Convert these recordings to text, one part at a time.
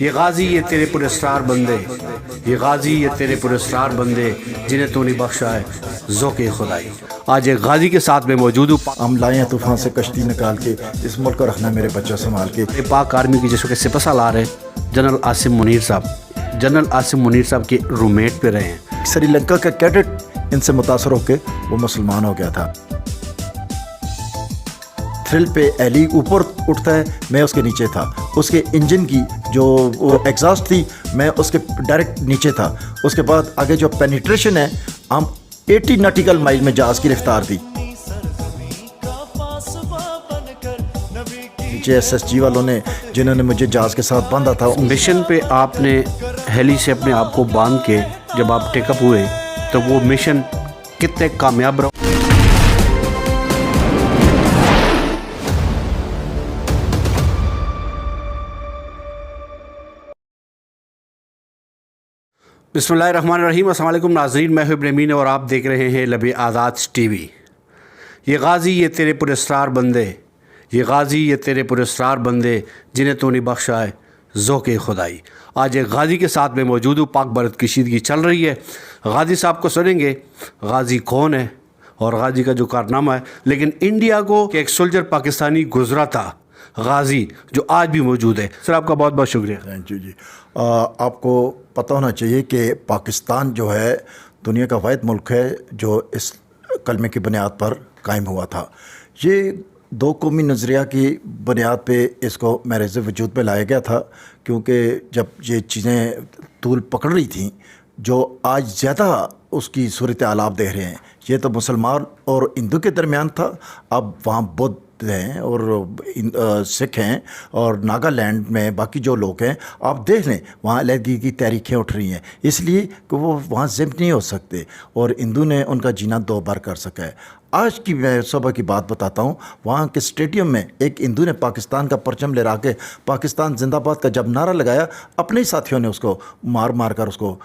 یہ غازی یہ تیرے پراسرار بندے، یہ غازی یہ تیرے پراسرار بندے جنہیں تو نے بخشا ہے ذوق خدائی۔ آج ایک غازی کے ساتھ میں موجود ہوں۔ ہم لائے ہیں طوفان سے کشتی نکال کے، اس ملک کو رکھنا میرے بچہ سنبھال کے۔ پاک آرمی کی جس وقت سپہ سالار ہے جنرل عاصم منیر صاحب، جنرل عاصم منیر صاحب کے روم میٹ پہ رہے ہیں۔ سری لنکا کا کیڈٹ ان سے متاثر ہو کے وہ مسلمان ہو گیا تھا۔ تھرل پہ ایلی اوپر اٹھتا ہے، میں اس کے نیچے تھا۔ اس کے انجن کی جو ایگزاسٹ تھی میں اس کے ڈائریکٹ نیچے تھا۔ اس کے بعد آگے جو پینیٹریشن ہے، ہم 80 ناٹیکل مائل میں جہاز کی رفتار تھی۔ JSSG والوں نے جنہوں نے مجھے جہاز کے ساتھ باندھا تھا۔ مشن پہ آپ نے ہیلی سے اپنے آپ کو باندھ کے جب آپ ٹیک اپ ہوئے تو وہ مشن کتنے کامیاب رہا؟ بسم اللہ الرحمن الرحیم۔ السلام علیکم ناظرین، میں ہوں ابراہیم اور آپ دیکھ رہے ہیں لب آزاد ٹی وی۔ یہ غازی یہ تیرے پراسرار بندے، یہ غازی یہ تیرے پراسرار بندے جنہیں تو نے بخشا ہے ذوق خدائی۔ آج ایک غازی کے ساتھ میں موجود ہوں۔ پاک بھارت کشیدگی چل رہی ہے، غازی صاحب کو سنیں گے غازی کون ہے اور غازی کا جو کارنامہ ہے۔ لیکن انڈیا کو ایک سولجر پاکستانی گزرا تھا غازی، جو آج بھی موجود ہے۔ سر آپ کا بہت بہت شکریہ۔ تھینک یو جی۔ آپ کو پتہ ہونا چاہیے کہ پاکستان جو ہے دنیا کا واحد ملک ہے جو اس کلمے کی بنیاد پر قائم ہوا تھا۔ یہ دو قومی نظریہ کی بنیاد پہ اس کو میرے وجود میں لایا گیا تھا، کیونکہ جب یہ چیزیں طول پکڑ رہی تھیں جو آج زیادہ اس کی صورتحال آپ دیکھ رہے ہیں، یہ تو مسلمان اور ہندو کے درمیان تھا، اب وہاں بدھ ہیں اور سکھ ہیں اور ناگالینڈ میں باقی جو لوگ ہیں، آپ دیکھ لیں وہاں علیحدگی کی تحریکیں اٹھ رہی ہیں، اس لیے کہ وہ وہاں ضبط نہیں ہو سکتے اور ہندو نے ان کا جینا دو بار کر سکا ہے۔ آج کی میں صبح کی بات بتاتا ہوں، وہاں کے اسٹیڈیم میں ایک ہندو نے پاکستان کا پرچم لہرا کے پاکستان زندہ باد کا جب نعرہ لگایا، اپنے ہی ساتھیوں نے اس کو مار کر اس کو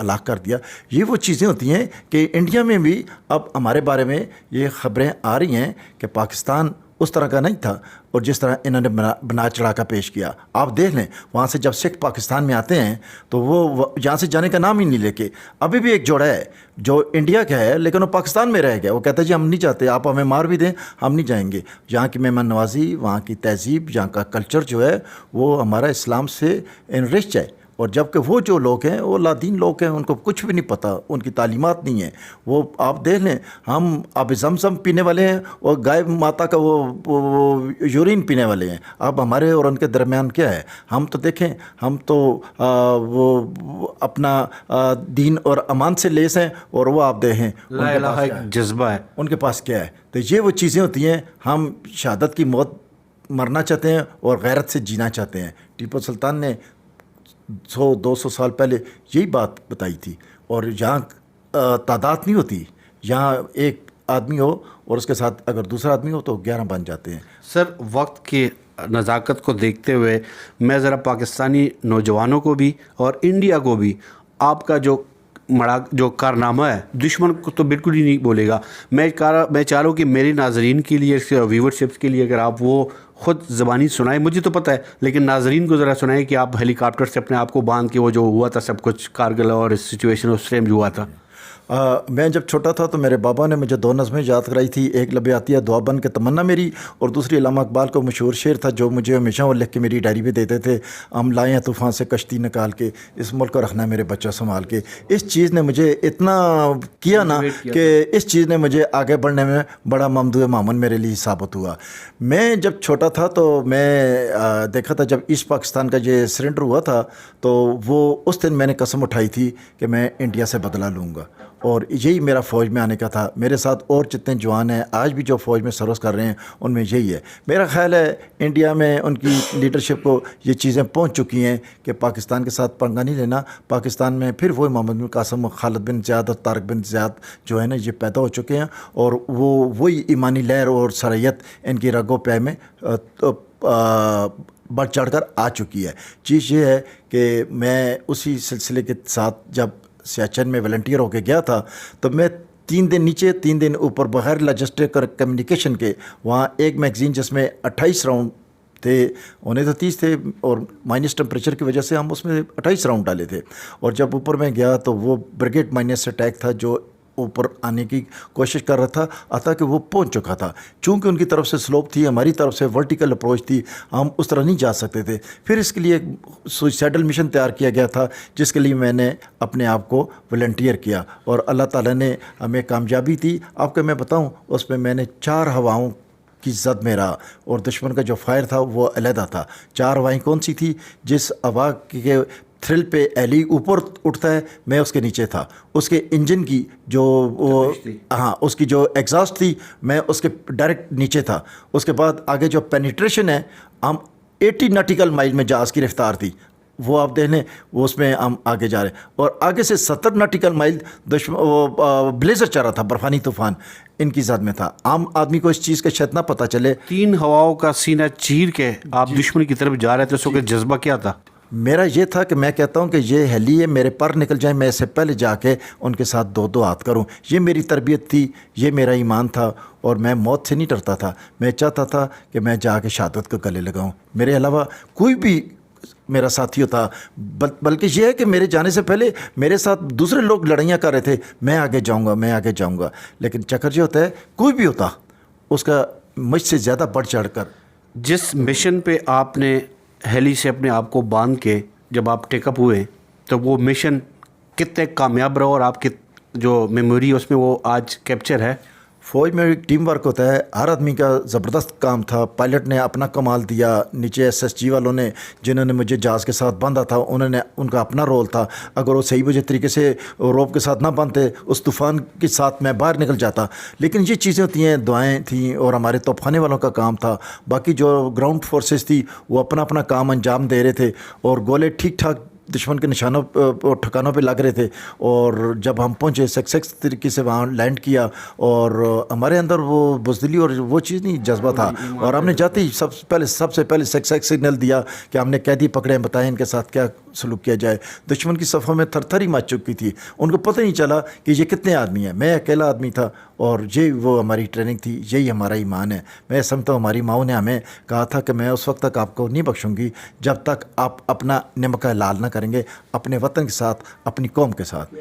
ہلاک کر دیا۔ یہ وہ چیزیں ہوتی ہیں کہ انڈیا میں بھی اب ہمارے بارے میں یہ خبریں آ رہی ہیں کہ پاکستان اس طرح کا نہیں تھا اور جس طرح انہوں نے بنا چڑھا کر پیش کیا۔ آپ دیکھ لیں وہاں سے جب سکھ پاکستان میں آتے ہیں تو وہ یہاں سے جانے کا نام ہی نہیں لے کے۔ ابھی بھی ایک جوڑا ہے جو انڈیا کا ہے لیکن وہ پاکستان میں رہ گیا، وہ کہتا ہے جی ہم نہیں چاہتے، آپ ہمیں مار بھی دیں ہم نہیں جائیں گے۔ یہاں کی مہمان نوازی، وہاں کی تہذیب، یہاں کا کلچر جو ہے وہ ہمارا اسلام سے انرچ ہے، اور جب کہ وہ جو لوگ ہیں وہ لادین لوگ ہیں، ان کو کچھ بھی نہیں پتہ، ان کی تعلیمات نہیں ہیں۔ وہ آپ دیکھ لیں ہم آب زمزم پینے والے ہیں اور گائے ماتا کا وہ یورین پینے والے ہیں۔ اب ہمارے اور ان کے درمیان کیا ہے؟ ہم تو دیکھیں، ہم تو وہ اپنا دین اور امان سے لیس ہیں، اور وہ آپ دیکھیں لا الہ ایک جذبہ ہے، ان کے پاس کیا ہے۔ تو یہ وہ چیزیں ہوتی ہیں، ہم شہادت کی موت مرنا چاہتے ہیں اور غیرت سے جینا چاہتے ہیں۔ ٹیپو سلطان نے 100-200 سال پہلے یہی بات بتائی تھی، اور یہاں تعداد نہیں ہوتی، یہاں ایک آدمی ہو اور اس کے ساتھ اگر دوسرا آدمی ہو تو 11 بن جاتے ہیں۔ سر وقت کی نزاکت کو دیکھتے ہوئے میں ذرا پاکستانی نوجوانوں کو بھی اور انڈیا کو بھی آپ کا جو کارنامہ ہے، دشمن کو تو بالکل ہی نہیں بولے گا، میں چاہ رہا ہوں کہ میری ناظرین کے لیے، ویورشپس کے لیے اگر آپ وہ خود زبانی سنائیں، مجھے تو پتہ ہے لیکن ناظرین کو ذرا سنائیں کہ آپ ہیلی کاپٹر سے اپنے آپ کو باندھ کے وہ جو ہوا تھا سب کچھ کارگل اور اس سچویشن اس ٹائم جو ہوا تھا۔ میں جب چھوٹا تھا تو میرے بابا نے مجھے 2 نظمیں یاد کرائی تھی، ایک لب عطیہ دعا بن کے تمنا میری، اور دوسری علامہ اقبال کو مشہور شعر تھا جو مجھے ہمیشہ وہ لکھ کے میری ڈائری پہ دیتے تھے، ہم لائے ہیں طوفان سے کشتی نکال کے، اس ملک کو رکھنا میرے بچہ سنبھال کے۔ اس چیز نے مجھے اتنا کیا نا کہ اس چیز نے مجھے آگے بڑھنے میں بڑا ممدوح مامن میرے لیے ثابت ہوا۔ میں جب چھوٹا تھا تو میں دیکھا تھا جب ایسٹ پاکستان کا یہ سرنڈر ہوا تھا تو وہ اس دن میں نے قسم اٹھائی تھی کہ میں انڈیا سے بدلہ لوں گا، اور یہی میرا فوج میں آنے کا تھا. میرے ساتھ اور جتنے جوان ہیں آج بھی جو فوج میں سروس کر رہے ہیں ان میں یہی ہے. میرا خیال ہے انڈیا میں ان کی لیڈرشپ کو یہ چیزیں پہنچ چکی ہیں کہ پاکستان کے ساتھ پنگا نہیں لینا. پاکستان میں پھر وہی محمد بن قاسم، خالد بن زیاد اور طارق بن زیاد جو ہے نا یہ پیدا ہو چکے ہیں، اور وہی ایمانی لہر اور سرحیت ان کی رگ و پے میں بڑھ چڑھ کر آ چکی ہے. چیز یہ ہے کہ میں اسی سلسلے کے ساتھ جب سیاچن میں والنٹیئر ہو کے گیا تھا تو میں 3 دن نیچے 3 دن اوپر بغیر لاجسٹک اور کمیونیکیشن کے وہاں ایک میگزین جس میں 28 راؤنڈ تھے، ہونے تو 30 تھے، اور مائنس ٹمپریچر کی وجہ سے ہم اس میں 28 راؤنڈ ڈالے تھے. اور جب اوپر میں گیا تو وہ بریگیڈ مائنس اٹیک تھا جو اوپر آنے کی کوشش کر رہا تھا، آتا کہ وہ پہنچ چکا تھا. چونکہ ان کی طرف سے سلوپ تھی، ہماری طرف سے ورٹیکل اپروچ تھی، ہم اس طرح نہیں جا سکتے تھے. پھر اس کے لیے ایک سوئسائڈل مشن تیار کیا گیا تھا جس کے لیے میں نے اپنے آپ کو والنٹیئر کیا، اور اللہ تعالیٰ نے ہمیں کامیابی دی. آپ کو میں بتاؤں اس میں نے 4 ہواؤں کی زد میں رہا، اور دشمن کا جو فائر تھا وہ علیحدہ تھا. 4 ہوائیں کون سی تھی؟ جس ہوا کے تھرل پہ ایلی اوپر اٹھتا ہے میں اس کے نیچے تھا. اس کے انجن کی جو اس کی جو ایگزاسٹ تھی میں اس کے ڈائریکٹ نیچے تھا. اس کے بعد آگے جو پینیٹریشن ہے، ہم 80 ناٹیکل مائل میں جہاز کی رفتار تھی، وہ آپ دیکھ لیں، وہ اس میں ہم آگے جا رہے ہیں. اور آگے سے 70 ناٹیکل مائل بلیزر چل رہا تھا، برفانی طوفان ان کی ذات میں تھا. عام آدمی کو اس چیز کا شاید نہ پتہ چلے. 3 ہواؤں کا سینہ چیر کے آپ دشمن کی طرف جا رہے تھے، اس وقت جذبہ کیا تھا؟ میرا یہ تھا کہ میں کہتا ہوں کہ یہ ہیلی ہے، میرے پر نکل جائیں، میں اس سے پہلے جا کے ان کے ساتھ 2 ہاتھ کروں. یہ میری تربیت تھی، یہ میرا ایمان تھا، اور میں موت سے نہیں ڈرتا تھا. میں چاہتا تھا کہ میں جا کے شہادت کو گلے لگاؤں. میرے علاوہ کوئی بھی میرا ساتھی ہوتا، بلکہ یہ ہے کہ میرے جانے سے پہلے میرے ساتھ دوسرے لوگ لڑائیاں کر رہے تھے، میں آگے جاؤں گا، میں آگے جاؤں گا. لیکن چکر جو ہوتا ہے کوئی بھی ہوتا اس کا مجھ سے زیادہ بڑھ چڑھ کر. جس مشن پہ آپ نے ہیلی سے اپنے آپ کو باندھ کے جب آپ ٹیک اپ ہوئے تو وہ مشن کتنے کامیاب رہا، اور آپ کی جو میموری اس میں وہ آج کیپچر ہے؟ فوج میں ایک ٹیم ورک ہوتا ہے، ہر آدمی کا زبردست کام تھا. پائلٹ نے اپنا کمال دیا، نیچے SSG والوں نے جنہوں نے مجھے جہاز کے ساتھ باندھا تھا انہوں نے ان کا اپنا رول تھا. اگر وہ صحیح وجہ طریقے سے روپ کے ساتھ نہ باندھتے اس طوفان کے ساتھ میں باہر نکل جاتا. لیکن یہ چیزیں ہوتی ہیں، دعائیں تھیں، اور ہمارے توپ خانے والوں کا کام تھا. باقی جو گراؤنڈ فورسز تھی وہ اپنا اپنا کام انجام دے رہے تھے، اور گولے ٹھیک ٹھاک دشمن کے نشانوں ٹھکانوں پہ لگ رہے تھے. اور جب ہم پہنچے سکسیس طریقے سے وہاں لینڈ کیا، اور ہمارے اندر وہ بزدلی اور وہ چیز نہیں، جذبہ تھا. اور ہم نے جاتے ہی سب سے پہلے سکسیس سگنل دیا کہ ہم نے قیدی پکڑے ہیں، بتائیں ان کے ساتھ کیا سلوک کیا جائے. دشمن کی صفوں میں تھر تھر ہی مچ چکی تھی، ان کو پتہ نہیں چلا کہ یہ کتنے آدمی ہیں. میں اکیلا آدمی تھا، اور یہ وہ ہماری ٹریننگ تھی، یہی ہمارا ایمان ہے. میں سمجھتا ہوں ہماری ماؤں نے ہمیں کہا تھا کہ میں اس وقت تک آپ کو نہیں بخشوں گی جب تک آپ اپنا نمک حلال نہ کریں گے اپنے وطن کے ساتھ، اپنی قوم کے ساتھ.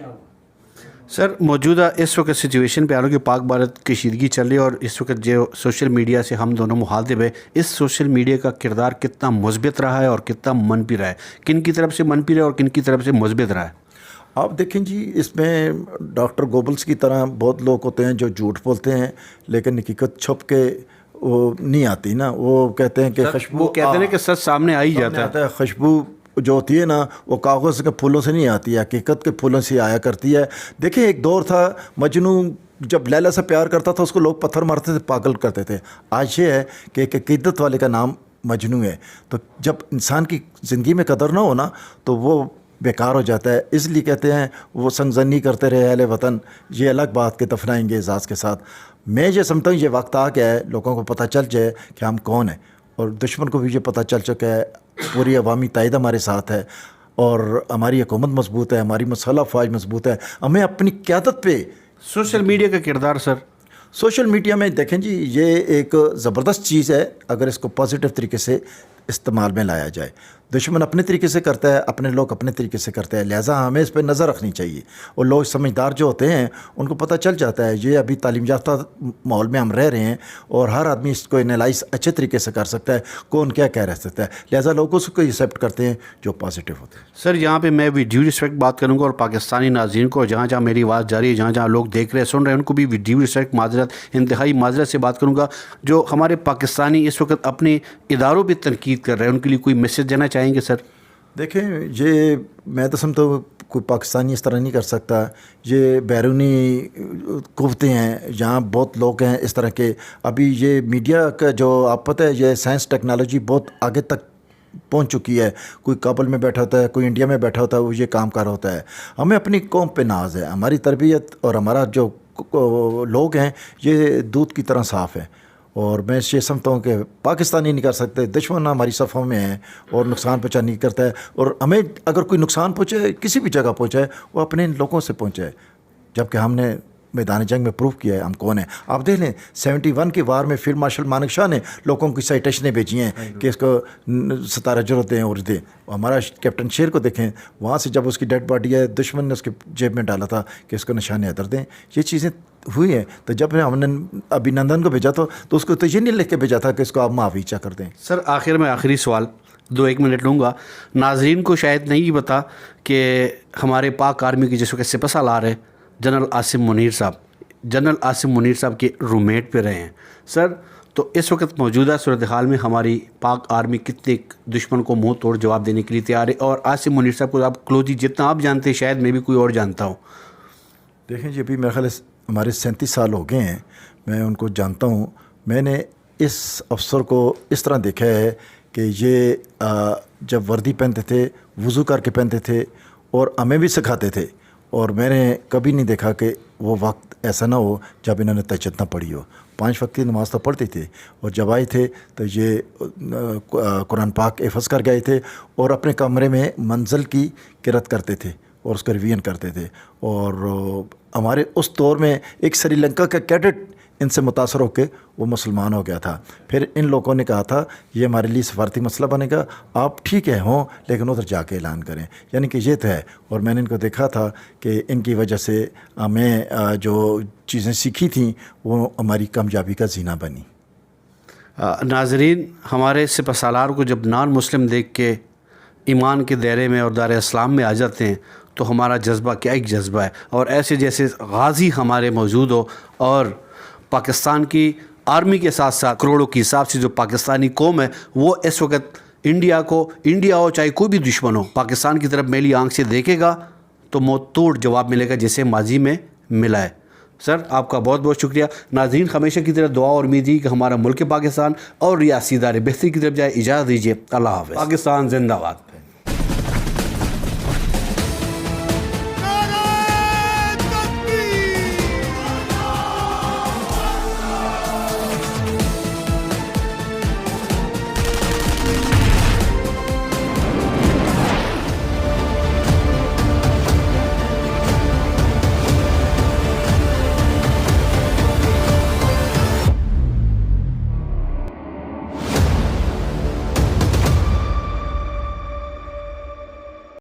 سر موجودہ اس وقت سچویشن پہ حالانکہ پاک بھارت کشیدگی چل رہی ہے، اور اس وقت جو سوشل میڈیا سے ہم دونوں مخاطب ہیں، اس سوشل میڈیا کا کردار کتنا مثبت رہا ہے اور کتنا منفی رہا ہے؟ کن کی طرف سے منفی رہا ہے اور کن کی طرف سے مثبت رہا ہے؟ آپ دیکھیں جی، اس میں ڈاکٹر گوبلس کی طرح بہت لوگ ہوتے ہیں جو جھوٹ بولتے ہیں لیکن حقیقت چھپ کے وہ نہیں آتی نا. وہ کہتے ہیں کہ خوشبو، وہ کہتے ہیں کہ سچ سامنے آ ہی جاتا ہے. خوشبو جو ہوتی ہے نا وہ کاغذ کے پھولوں سے نہیں آتی ہے، حقیقت کے پھولوں سے آیا کرتی ہے. دیکھیں ایک دور تھا مجنو جب لیلا سے پیار کرتا تھا اس کو لوگ پتھر مارتے تھے، پاگل کرتے تھے. آج یہ ہے کہ ایک عقیدت والے کا نام مجنو ہے. تو جب انسان کی زندگی میں قدر نہ ہونا تو وہ بیکار ہو جاتا ہے. اس لیے کہتے ہیں وہ سنگزنی کرتے رہے اہل وطن، یہ الگ بات کہ دفنائیں گے اعزاز کے ساتھ. میں یہ سمجھتا ہوں یہ وقت آ گیا ہے لوگوں کو پتہ چل جائے کہ ہم کون ہیں، اور دشمن کو بھی یہ پتہ چل چکا ہے. پوری عوامی تائید ہمارے ساتھ ہے، اور ہماری حکومت مضبوط ہے، ہماری مسلح فوج مضبوط ہے. ہمیں اپنی قیادت پہ سوشل میڈیا کا کردار سر؟ سوشل میڈیا میں دیکھیں جی، یہ ایک زبردست چیز ہے اگر اس کو پازیٹیو طریقے سے استعمال میں لایا جائے. دشمن اپنے طریقے سے کرتا ہے، اپنے لوگ اپنے طریقے سے کرتے ہیں، لہٰذا ہمیں اس پہ نظر رکھنی چاہیے. اور لوگ سمجھدار جو ہوتے ہیں ان کو پتہ چل جاتا ہے. یہ ابھی تعلیم یافتہ ماحول میں ہم رہ رہے ہیں، اور ہر آدمی اس کو انالائز اچھے طریقے سے کر سکتا ہے، کون کیا کہہ رہ سکتا ہے. لہٰذا لوگ اس کو ایکسیپٹ کرتے ہیں جو پازیٹیو ہوتے ہیں. سر یہاں پہ میں ود ڈیو ریسپیکٹ بات کروں گا، اور پاکستانی ناظرین کو جہاں جہاں میری آواز جاری ہے، جہاں جہاں لوگ دیکھ رہے ہیں، سن رہے ہیں، ان کو بھی ود ڈیو ریسپیکٹ، معذرت، انتہائی معذرت سے بات کروں گا. جو ہمارے پاکستانی اس وقت اپنے اداروں پہ تنقید کر رہے ہیں، ان کے لیے کوئی میسج دینا چاہیں گے سر؟ دیکھیں، یہ میں تو سمجھتا ہوں کوئی پاکستانی اس طرح نہیں کر سکتا. یہ بیرونی قوتیں ہیں, یہاں بہت لوگ ہیں اس طرح کے. ابھی یہ میڈیا کا جو آپ پتہ ہے, یہ سائنس ٹیکنالوجی بہت آگے تک پہنچ چکی ہے. کوئی کابل میں بیٹھا ہوتا ہے, کوئی انڈیا میں بیٹھا ہوتا ہے, وہ یہ کام کر رہا ہوتا ہے. ہمیں اپنی قوم پہ ناز ہے. ہماری تربیت اور ہمارا جو لوگ ہیں یہ دودھ کی طرح صاف ہے. اور میں یہ سمجھتا ہوں کہ پاکستانی نہیں کر سکتے, دشمن ہماری صفوں میں ہیں اور نقصان پہنچانی کرتا ہے. اور ہمیں اگر کوئی نقصان پہنچے, کسی بھی جگہ پہنچائے, وہ اپنے لوگوں سے پہنچائے. جبکہ ہم نے میدان جنگ میں پروف کیا ہے ہم کون ہیں. آپ دیکھ لیں 71 کی وار میں فیلڈ مارشل مانک شاہ نے لوگوں کی سائٹیشنیں بھیجی ہیں کہ اس کو 17 جرت دیں اور دیں. ہمارا کیپٹن شیر کو دیکھیں, وہاں سے جب اس کی ڈیڈ باڈی ہے دشمن نے اس کے جیب میں ڈالا تھا کہ اس کو نشان حیدر دیں. یہ چیزیں ہوئی ہیں. تو جب ہم نے ابھی نندن کو بھیجا تو اس کو تو یہ نہیں لکھ کے بھیجا تھا کہ اس کو آپ معافیچہ کر دیں. سر آخر میں آخری سوال 2-1 منٹ لوں گا. ناظرین کو شاید نہیں پتا کہ ہمارے پاک آرمی کی جس وقت سپہ سالار ہیں جنرل عاصم منیر صاحب کے رومیٹ پہ رہے ہیں. سر تو اس وقت موجودہ صورتحال میں ہماری پاک آرمی کتنے دشمن کو منہ توڑ جواب دینے کے لیے تیار ہے؟ اور عاصم منیر صاحب کو آپ کلوزلی جتنا آپ جانتے ہیں شاید میں بھی کوئی اور جانتا ہوں. دیکھیں جی, ابھی میرے خیال ہمارے 37 سال ہو گئے ہیں, میں ان کو جانتا ہوں. میں نے اس افسر کو اس طرح دیکھا ہے کہ یہ جب وردی پہنتے تھے وضو کر کے پہنتے تھے اور ہمیں بھی سکھاتے تھے. اور میں نے کبھی نہیں دیکھا کہ وہ وقت ایسا نہ ہو جب انہوں نے تہجد نہ پڑھی ہو. 5 وقت کی نماز تو پڑھتے تھے. اور جب آئے تھے تو یہ قرآن پاک حفظ کر گئے تھے اور اپنے کمرے میں منزل کی قرأت کرتے تھے اور اس کا ریویژن کرتے تھے. اور ہمارے اس دور میں ایک سری لنکا کا کیڈٹ ان سے متاثر ہو کے وہ مسلمان ہو گیا تھا. پھر ان لوگوں نے کہا تھا یہ ہمارے لیے سفارتی مسئلہ بنے گا, آپ ٹھیک ہے ہوں لیکن ادھر جا کے اعلان کریں. یعنی کہ یہ تو ہے. اور میں نے ان کو دیکھا تھا کہ ان کی وجہ سے ہمیں جو چیزیں سیکھی تھیں وہ ہماری کامیابی کا زینہ بنی. ناظرین, ہمارے سپہ سالار کو جب نان مسلم دیکھ کے ایمان کے دائرے میں اور دار اسلام میں آ جاتے ہیں تو ہمارا جذبہ کیا ایک جذبہ ہے. اور ایسے جیسے غازی ہمارے موجود ہو اور پاکستان کی آرمی کے ساتھ ساتھ کروڑوں کے حساب سے جو پاکستانی قوم ہے وہ اس وقت انڈیا ہو چاہے کوئی بھی دشمن ہو, پاکستان کی طرف میلی آنکھ سے دیکھے گا تو منہ توڑ جواب ملے گا جیسے ماضی میں ملا ہے. سر آپ کا بہت بہت شکریہ. ناظرین ہمیشہ کی طرح دعا اور امید کہ ہمارا ملک پاکستان اور ریاسی ادارے بہتری کی طرف جائے. اجازت دیجیے, اللہ حافظ. پاکستان زندہ باد.